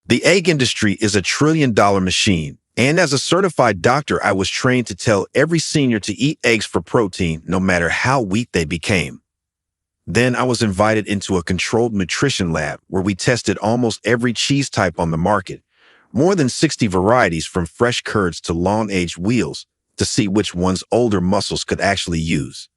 The egg industry is a trillion-dollar machine, and as a certified doctor, I was trained to tell every senior to eat eggs for protein, no matter how weak they became. Then I was invited into a controlled nutrition lab where we tested almost every cheese type on the market, more than 60 varieties from fresh curds to long-aged wheels, to see which ones older muscles could actually use.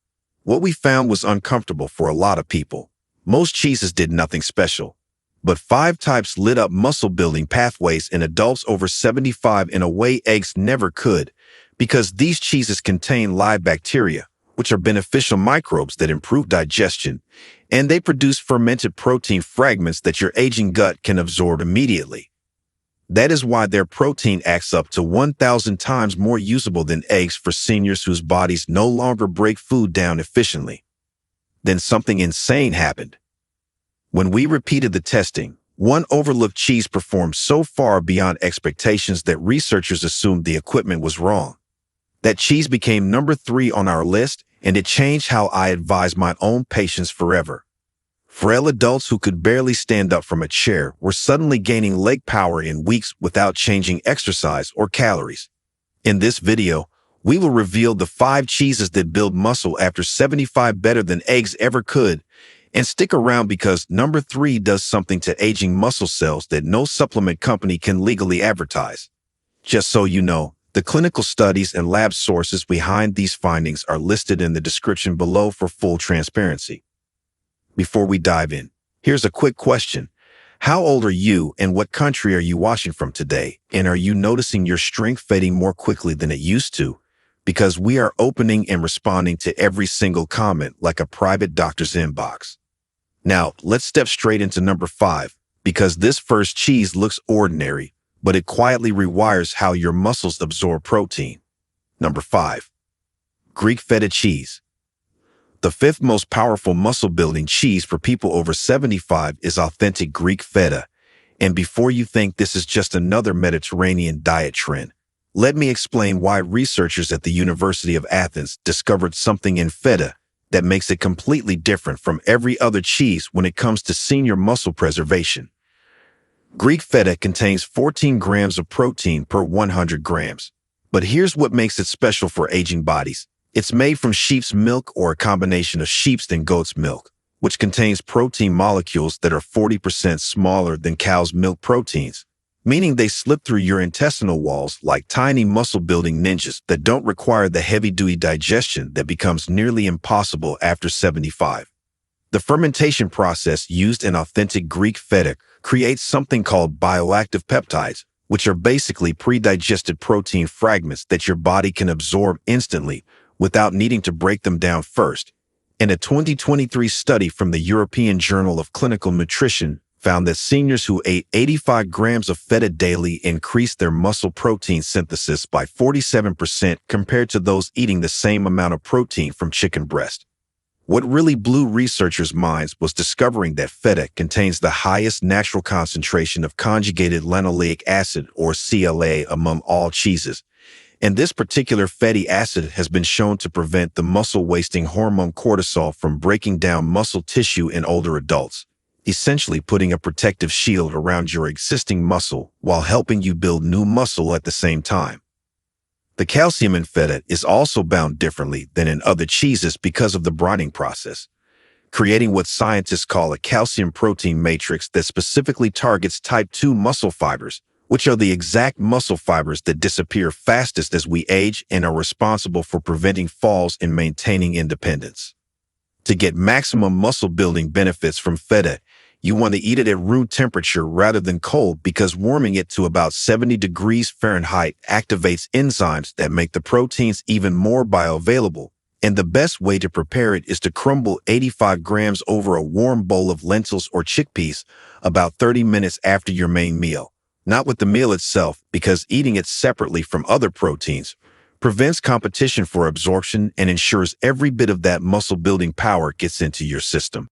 What we found was uncomfortable for a lot of people. Most cheeses did nothing special, but 5 types lit up muscle-building pathways in adults over 75 in a way eggs never could, because these cheeses contain live bacteria, which are beneficial microbes that improve digestion, and they produce fermented protein fragments that your aging gut can absorb immediately. That is why their protein acts up to 1,000 times more usable than eggs for seniors whose bodies no longer break food down efficiently. Then something insane happened. When we repeated the testing, one overlooked cheese performed so far beyond expectations that researchers assumed the equipment was wrong. That cheese became number 3 on our list, and it changed how I advise my own patients forever. Frail adults who could barely stand up from a chair were suddenly gaining leg power in weeks without changing exercise or calories. In this video, we will reveal the 5 cheeses that build muscle after 75 better than eggs ever could. And stick around because number 3 does something to aging muscle cells that no supplement company can legally advertise. Just so you know, the clinical studies and lab sources behind these findings are listed in the description below for full transparency. Before we dive in, here's a quick question. How old are you and what country are you watching from today? And are you noticing your strength fading more quickly than it used to? Because we are opening and responding to every single comment like a private doctor's inbox. Now, let's step straight into number 5, because this first cheese looks ordinary, but it quietly rewires how your muscles absorb protein. Number 5, Greek feta cheese. The 5th most powerful muscle-building cheese for people over 75 is authentic Greek feta. And before you think this is just another Mediterranean diet trend, let me explain why researchers at the University of Athens discovered something in feta that makes it completely different from every other cheese when it comes to senior muscle preservation. Greek feta contains 14 grams of protein per 100 grams. But here's what makes it special for aging bodies. It's made from sheep's milk or a combination of sheep's and goat's milk, which contains protein molecules that are 40% smaller than cow's milk proteins, meaning they slip through your intestinal walls like tiny muscle-building ninjas that don't require the heavy-duty digestion that becomes nearly impossible after 75. The fermentation process used in authentic Greek feta creates something called bioactive peptides, which are basically pre-digested protein fragments that your body can absorb instantly without needing to break them down first. And a 2023 study from the European Journal of Clinical Nutrition found that seniors who ate 85 grams of feta daily increased their muscle protein synthesis by 47% compared to those eating the same amount of protein from chicken breast. What really blew researchers' minds was discovering that feta contains the highest natural concentration of conjugated linoleic acid, or CLA, among all cheeses. And this particular fatty acid has been shown to prevent the muscle-wasting hormone cortisol from breaking down muscle tissue in older adults, essentially putting a protective shield around your existing muscle while helping you build new muscle at the same time. The calcium in feta is also bound differently than in other cheeses because of the brining process, creating what scientists call a calcium protein matrix that specifically targets type 2 muscle fibers, which are the exact muscle fibers that disappear fastest as we age and are responsible for preventing falls and maintaining independence. To get maximum muscle-building benefits from feta, you want to eat it at room temperature rather than cold because warming it to about 70 degrees Fahrenheit activates enzymes that make the proteins even more bioavailable. And the best way to prepare it is to crumble 85 grams over a warm bowl of lentils or chickpeas about 30 minutes after your main meal. Not with the meal itself, because eating it separately from other proteins prevents competition for absorption and ensures every bit of that muscle-building power gets into your system.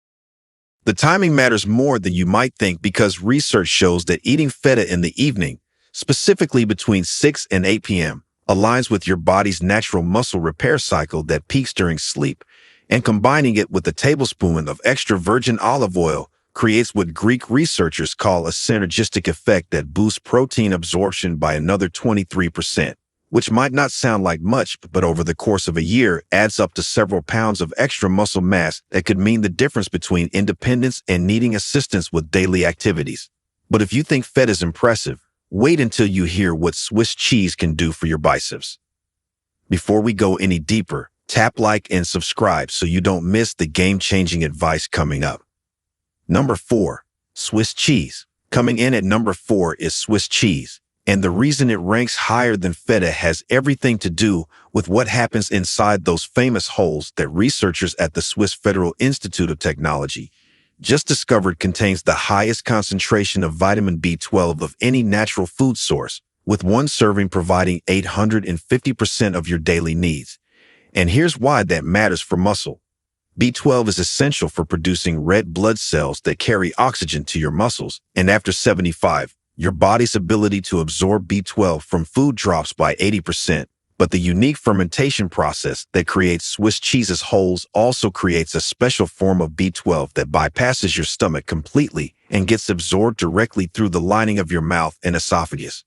The timing matters more than you might think because research shows that eating feta in the evening, specifically between 6 and 8 p.m., aligns with your body's natural muscle repair cycle that peaks during sleep, and combining it with a tablespoon of extra virgin olive oil creates what Greek researchers call a synergistic effect that boosts protein absorption by another 23%, which might not sound like much, but over the course of a year adds up to several pounds of extra muscle mass that could mean the difference between independence and needing assistance with daily activities. But if you think fat is impressive, wait until you hear what Swiss cheese can do for your biceps. Before we go any deeper, tap like and subscribe so you don't miss the game-changing advice coming up. Number 4, Swiss cheese. Coming in at number 4 is Swiss cheese. And the reason it ranks higher than feta has everything to do with what happens inside those famous holes that researchers at the Swiss Federal Institute of Technology just discovered contains the highest concentration of vitamin B12 of any natural food source, with one serving providing 850% of your daily needs. And here's why that matters for muscle. B12 is essential for producing red blood cells that carry oxygen to your muscles, and after 75, your body's ability to absorb B12 from food drops by 80%, but the unique fermentation process that creates Swiss cheese's holes also creates a special form of B12 that bypasses your stomach completely and gets absorbed directly through the lining of your mouth and esophagus.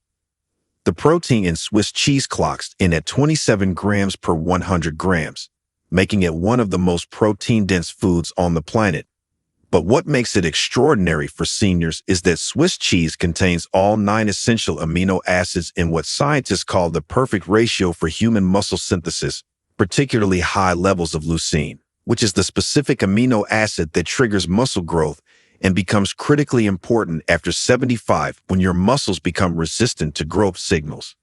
The protein in Swiss cheese clocks in at 27 grams per 100 grams, making it one of the most protein-dense foods on the planet. But what makes it extraordinary for seniors is that Swiss cheese contains all 9 essential amino acids in what scientists call the perfect ratio for human muscle synthesis, particularly high levels of leucine, which is the specific amino acid that triggers muscle growth and becomes critically important after 75 when your muscles become resistant to growth signals.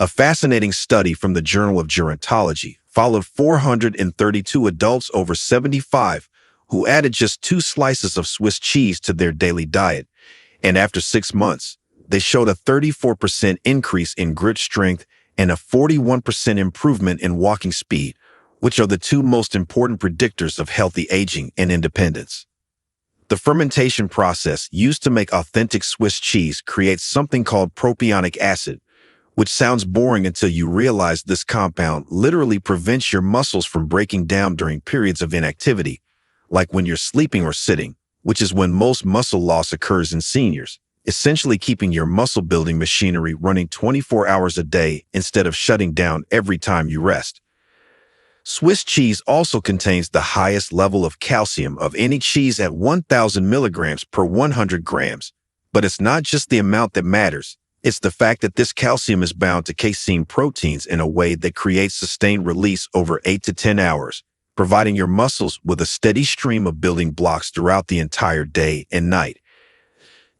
A fascinating study from the Journal of Gerontology followed 432 adults over 75 who added just 2 slices of Swiss cheese to their daily diet, and after 6 months, they showed a 34% increase in grip strength and a 41% improvement in walking speed, which are the 2 most important predictors of healthy aging and independence. The fermentation process used to make authentic Swiss cheese creates something called propionic acid, which sounds boring until you realize this compound literally prevents your muscles from breaking down during periods of inactivity, like when you're sleeping or sitting, which is when most muscle loss occurs in seniors, essentially keeping your muscle-building machinery running 24 hours a day instead of shutting down every time you rest. Swiss cheese also contains the highest level of calcium of any cheese at 1,000 milligrams per 100 grams, but it's not just the amount that matters. It's the fact that this calcium is bound to casein proteins in a way that creates sustained release over 8 to 10 hours, providing your muscles with a steady stream of building blocks throughout the entire day and night.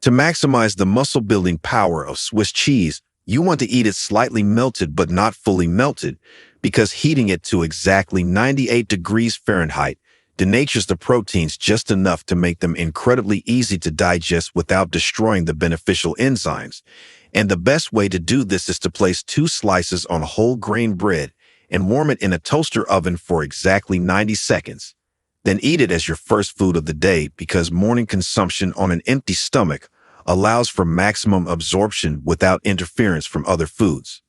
To maximize the muscle-building power of Swiss cheese, you want to eat it slightly melted but not fully melted, because heating it to exactly 98 degrees Fahrenheit denatures the proteins just enough to make them incredibly easy to digest without destroying the beneficial enzymes. And the best way to do this is to place 2 slices on whole grain bread and warm it in a toaster oven for exactly 90 seconds. Then eat it as your first food of the day, because morning consumption on an empty stomach allows for maximum absorption without interference from other foods.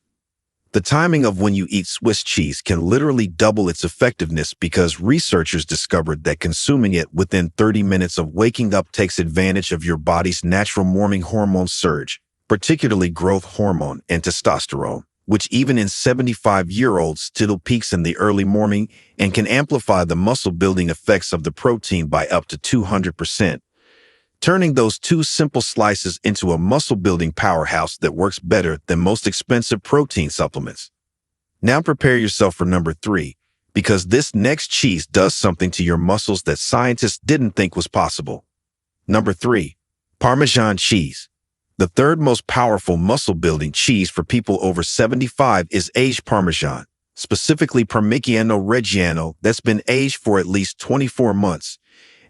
The timing of when you eat Swiss cheese can literally double its effectiveness, because researchers discovered that consuming it within 30 minutes of waking up takes advantage of your body's natural morning hormone surge, particularly growth hormone and testosterone, which even in 75-year-olds still peaks in the early morning and can amplify the muscle-building effects of the protein by up to 200%. Turning those 2 simple slices into a muscle-building powerhouse that works better than most expensive protein supplements. Now prepare yourself for number 3, because this next cheese does something to your muscles that scientists didn't think was possible. Number 3, Parmesan cheese. The third most powerful muscle-building cheese for people over 75 is aged Parmesan, specifically Parmigiano Reggiano, that's been aged for at least 24 months.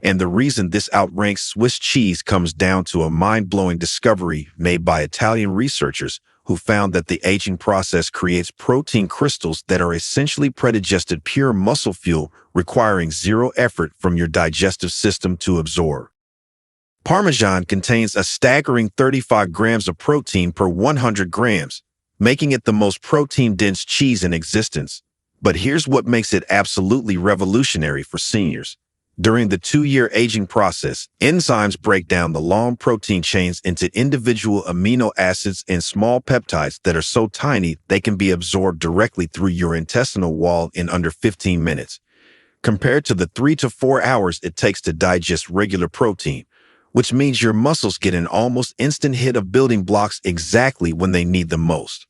And the reason this outranks Swiss cheese comes down to a mind-blowing discovery made by Italian researchers who found that the aging process creates protein crystals that are essentially predigested pure muscle fuel, requiring 0 effort from your digestive system to absorb. Parmesan contains a staggering 35 grams of protein per 100 grams, making it the most protein-dense cheese in existence. But here's what makes it absolutely revolutionary for seniors. During the 2-year aging process, enzymes break down the long protein chains into individual amino acids and small peptides that are so tiny they can be absorbed directly through your intestinal wall in under 15 minutes, compared to the 3 to 4 hours it takes to digest regular protein, which means your muscles get an almost instant hit of building blocks exactly when they need them most.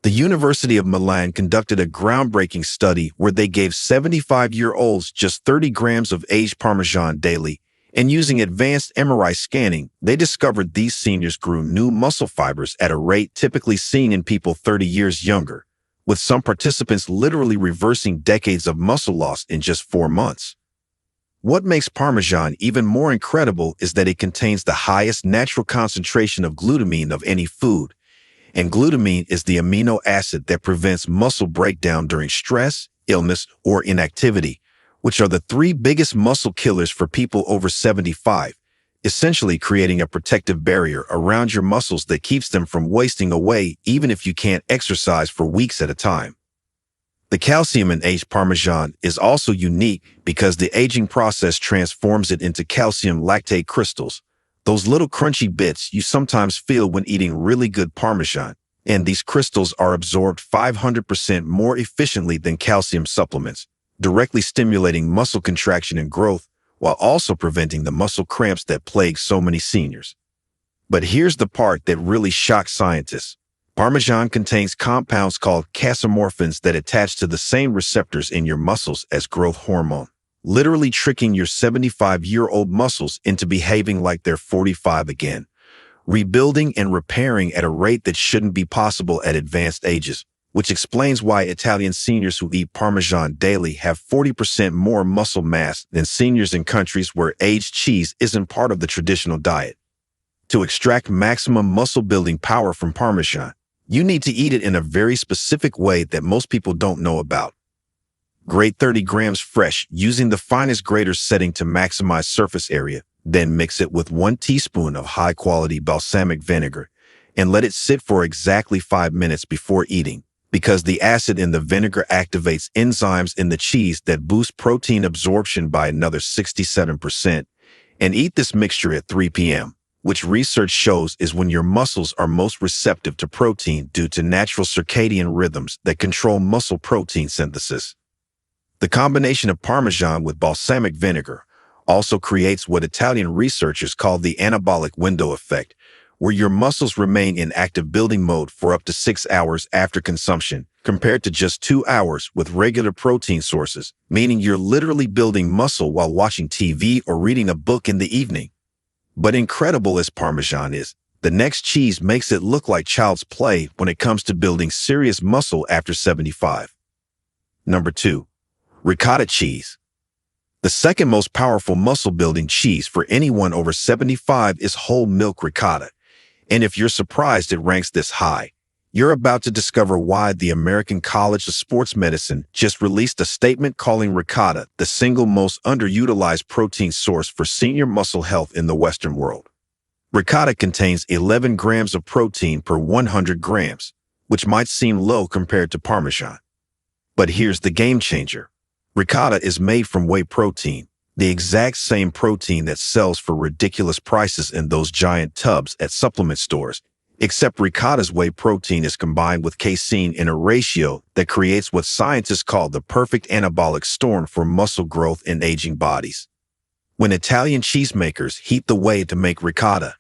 The University of Milan conducted a groundbreaking study where they gave 75-year-olds just 30 grams of aged Parmesan daily, and using advanced MRI scanning, they discovered these seniors grew new muscle fibers at a rate typically seen in people 30 years younger, with some participants literally reversing decades of muscle loss in just 4 months. What makes Parmesan even more incredible is that it contains the highest natural concentration of glutamine of any food, and glutamine is the amino acid that prevents muscle breakdown during stress, illness, or inactivity, which are the 3 biggest muscle killers for people over 75, essentially creating a protective barrier around your muscles that keeps them from wasting away even if you can't exercise for weeks at a time. The calcium in aged Parmesan is also unique because the aging process transforms it into calcium lactate crystals, those little crunchy bits you sometimes feel when eating really good Parmesan, and these crystals are absorbed 500% more efficiently than calcium supplements, directly stimulating muscle contraction and growth while also preventing the muscle cramps that plague so many seniors. But here's the part that really shocks scientists. Parmesan contains compounds called casomorphins that attach to the same receptors in your muscles as growth hormone, literally tricking your 75-year-old muscles into behaving like they're 45 again, rebuilding and repairing at a rate that shouldn't be possible at advanced ages, which explains why Italian seniors who eat Parmesan daily have 40% more muscle mass than seniors in countries where aged cheese isn't part of the traditional diet. To extract maximum muscle-building power from Parmesan, you need to eat it in a very specific way that most people don't know about. Grate 30 grams fresh using the finest grater setting to maximize surface area, then mix it with 1 teaspoon of high-quality balsamic vinegar and let it sit for exactly 5 minutes before eating, because the acid in the vinegar activates enzymes in the cheese that boost protein absorption by another 67%, and eat this mixture at 3 p.m., which research shows is when your muscles are most receptive to protein due to natural circadian rhythms that control muscle protein synthesis. The combination of Parmesan with balsamic vinegar also creates what Italian researchers call the anabolic window effect, where your muscles remain in active building mode for up to 6 hours after consumption, compared to just 2 hours with regular protein sources, meaning you're literally building muscle while watching TV or reading a book in the evening. But incredible as Parmesan is, the next cheese makes it look like child's play when it comes to building serious muscle after 75. Number 2. Ricotta cheese. The second most powerful muscle-building cheese for anyone over 75 is whole milk ricotta. And if you're surprised it ranks this high, you're about to discover why the American College of Sports Medicine just released a statement calling ricotta the single most underutilized protein source for senior muscle health in the Western world. Ricotta contains 11 grams of protein per 100 grams, which might seem low compared to Parmesan. But here's the game changer. Ricotta is made from whey protein, the exact same protein that sells for ridiculous prices in those giant tubs at supplement stores, except ricotta's whey protein is combined with casein in a ratio that creates what scientists call the perfect anabolic storm for muscle growth in aging bodies. When Italian cheesemakers heat the whey to make ricotta,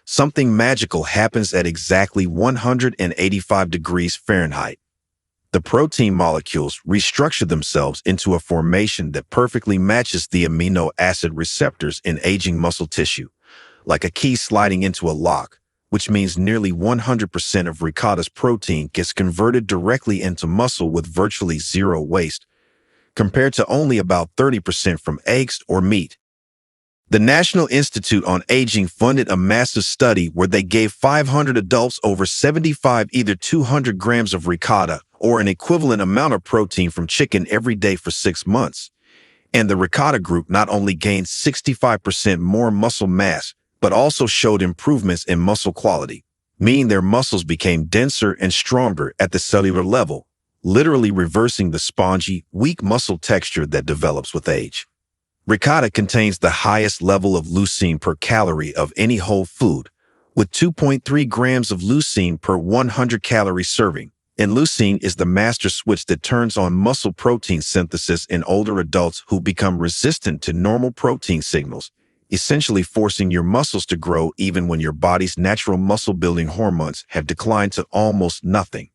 something magical happens at exactly 185 degrees Fahrenheit. The protein molecules restructure themselves into a formation that perfectly matches the amino acid receptors in aging muscle tissue, like a key sliding into a lock, which means nearly 100% of ricotta's protein gets converted directly into muscle with virtually zero waste, compared to only about 30% from eggs or meat. The National Institute on Aging funded a massive study where they gave 500 adults over 75 either 200 grams of ricotta or an equivalent amount of protein from chicken every day for 6 months. And the ricotta group not only gained 65% more muscle mass, but also showed improvements in muscle quality, meaning their muscles became denser and stronger at the cellular level, literally reversing the spongy, weak muscle texture that develops with age. Ricotta contains the highest level of leucine per calorie of any whole food, with 2.3 grams of leucine per 100-calorie serving. And leucine is the master switch that turns on muscle protein synthesis in older adults who become resistant to normal protein signals, essentially forcing your muscles to grow even when your body's natural muscle-building hormones have declined to almost nothing.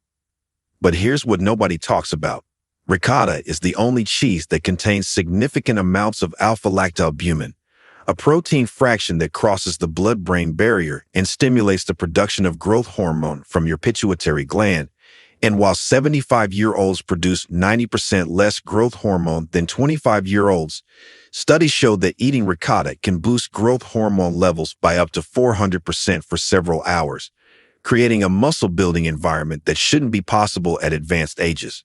But here's what nobody talks about. Ricotta is the only cheese that contains significant amounts of alpha-lactalbumin, a protein fraction that crosses the blood-brain barrier and stimulates the production of growth hormone from your pituitary gland. And while 75-year-olds produce 90% less growth hormone than 25-year-olds, studies show that eating ricotta can boost growth hormone levels by up to 400% for several hours, creating a muscle-building environment that shouldn't be possible at advanced ages.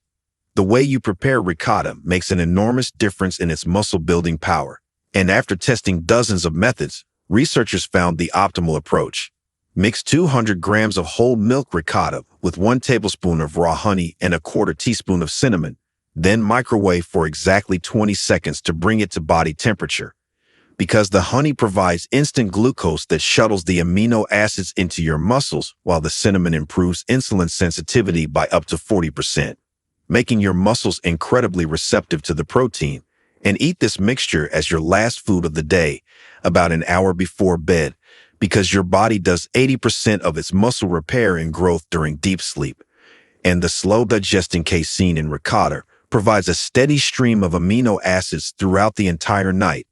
The way you prepare ricotta makes an enormous difference in its muscle-building power. And after testing dozens of methods, researchers found the optimal approach. Mix 200 grams of whole milk ricotta with 1 tablespoon of raw honey and a 1/4 teaspoon of cinnamon, then microwave for exactly 20 seconds to bring it to body temperature. Because the honey provides instant glucose that shuttles the amino acids into your muscles, while the cinnamon improves insulin sensitivity by up to 40%, making your muscles incredibly receptive to the protein. And eat this mixture as your last food of the day, about an hour before bed, because your body does 80% of its muscle repair and growth during deep sleep. And the slow digesting casein in ricotta provides a steady stream of amino acids throughout the entire night.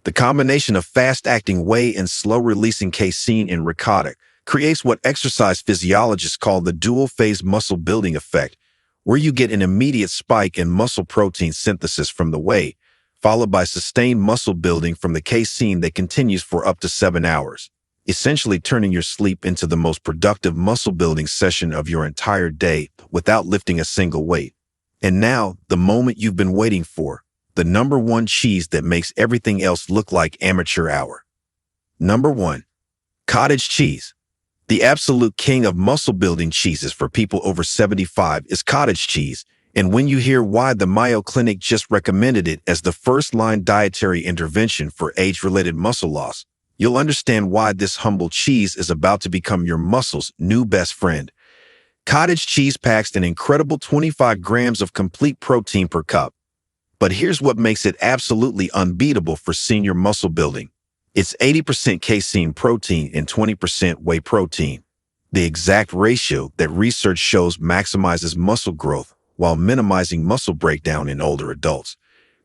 The combination of fast-acting whey and slow-releasing casein in ricotta creates what exercise physiologists call the dual-phase muscle-building effect, where you get an immediate spike in muscle protein synthesis from the whey, followed by sustained muscle building from the casein that continues for up to 7 hours, essentially turning your sleep into the most productive muscle-building session of your entire day without lifting a single weight. And now, the moment you've been waiting for, the number one cheese that makes everything else look like amateur hour. Number 1. Cottage cheese. The absolute king of muscle-building cheeses for people over 75 is cottage cheese, and when you hear why the Mayo Clinic just recommended it as the first-line dietary intervention for age-related muscle loss, you'll understand why this humble cheese is about to become your muscle's new best friend. Cottage cheese packs an incredible 25 grams of complete protein per cup. But here's what makes it absolutely unbeatable for senior muscle building. It's 80% casein protein and 20% whey protein, the exact ratio that research shows maximizes muscle growth while minimizing muscle breakdown in older adults,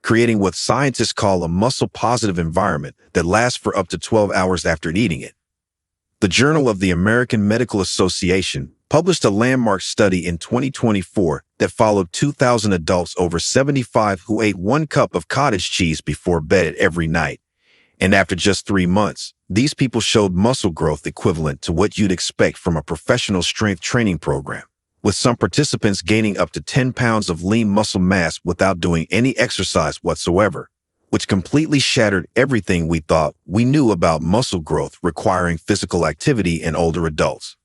creating what scientists call a muscle-positive environment that lasts for up to 12 hours after eating it. The Journal of the American Medical Association published a landmark study in 2024 that followed 2,000 adults over 75 who ate 1 cup of cottage cheese before bed every night. And after just 3 months, these people showed muscle growth equivalent to what you'd expect from a professional strength training program, with some participants gaining up to 10 pounds of lean muscle mass without doing any exercise whatsoever, which completely shattered everything we thought we knew about muscle growth requiring physical activity in older adults.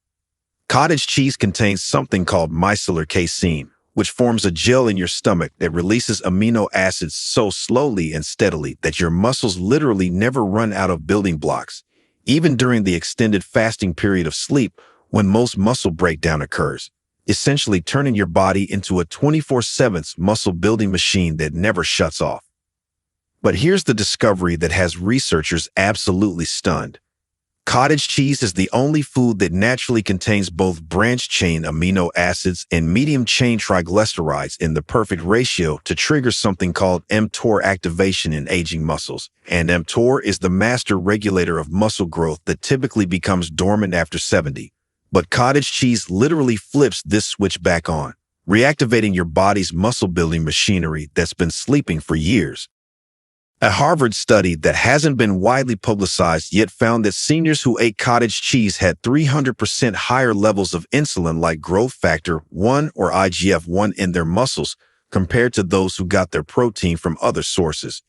Cottage cheese contains something called micellar casein, which forms a gel in your stomach that releases amino acids so slowly and steadily that your muscles literally never run out of building blocks, even during the extended fasting period of sleep when most muscle breakdown occurs, essentially turning your body into a 24/7 muscle building machine that never shuts off. But here's the discovery that has researchers absolutely stunned. Cottage cheese is the only food that naturally contains both branched-chain amino acids and medium-chain triglycerides in the perfect ratio to trigger something called mTOR activation in aging muscles. And mTOR is the master regulator of muscle growth that typically becomes dormant after 70. But cottage cheese literally flips this switch back on, reactivating your body's muscle-building machinery that's been sleeping for years. A Harvard study that hasn't been widely publicized yet found that seniors who ate cottage cheese had 300% higher levels of insulin-like growth factor 1 or IGF-1 in their muscles compared to those who got their protein from other sources.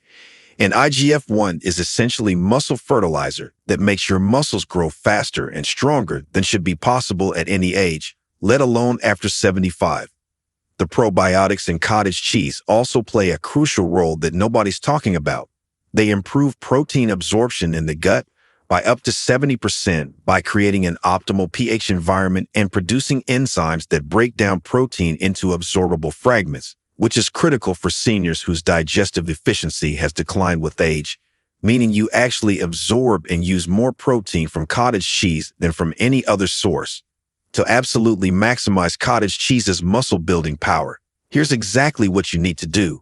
And IGF-1 is essentially muscle fertilizer that makes your muscles grow faster and stronger than should be possible at any age, let alone after 75. The probiotics in cottage cheese also play a crucial role that nobody's talking about. They improve protein absorption in the gut by up to 70% by creating an optimal pH environment and producing enzymes that break down protein into absorbable fragments, which is critical for seniors whose digestive efficiency has declined with age, meaning you actually absorb and use more protein from cottage cheese than from any other source. To absolutely maximize cottage cheese's muscle-building power, here's exactly what you need to do.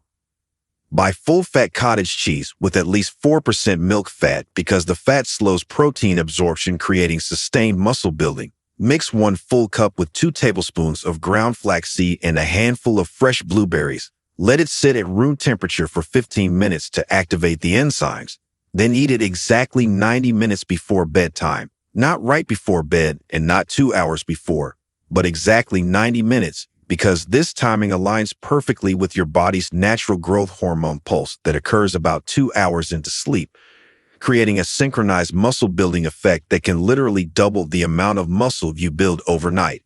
Buy full-fat cottage cheese with at least 4% milk fat because the fat slows protein absorption, creating sustained muscle building. Mix 1 full cup with 2 tablespoons of ground flaxseed and a handful of fresh blueberries. Let it sit at room temperature for 15 minutes to activate the enzymes. Then eat it exactly 90 minutes before bedtime. Not right before bed and not 2 hours before, but exactly 90 minutes, because this timing aligns perfectly with your body's natural growth hormone pulse that occurs about 2 hours into sleep, creating a synchronized muscle-building effect that can literally double the amount of muscle you build overnight.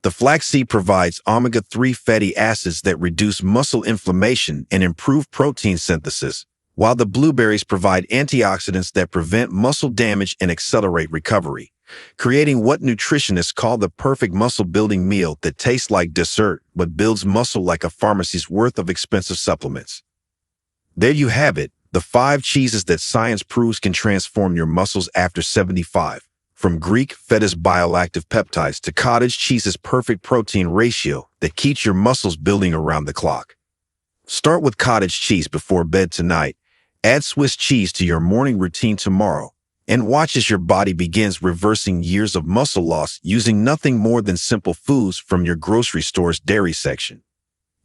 The flaxseed provides omega-3 fatty acids that reduce muscle inflammation and improve protein synthesis, while the blueberries provide antioxidants that prevent muscle damage and accelerate recovery, creating what nutritionists call the perfect muscle-building meal that tastes like dessert but builds muscle like a pharmacy's worth of expensive supplements. There you have it, the 5 cheeses that science proves can transform your muscles after 75. From Greek feta's bioactive peptides to cottage cheese's perfect protein ratio that keeps your muscles building around the clock. Start with cottage cheese before bed tonight. Add Swiss cheese to your morning routine tomorrow, and watch as your body begins reversing years of muscle loss using nothing more than simple foods from your grocery store's dairy section.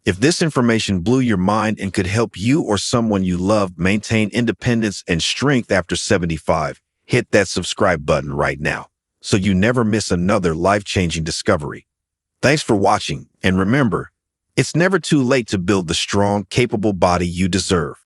If this information blew your mind and could help you or someone you love maintain independence and strength after 75, hit that subscribe button right now so you never miss another life-changing discovery. Thanks for watching, and remember, it's never too late to build the strong, capable body you deserve.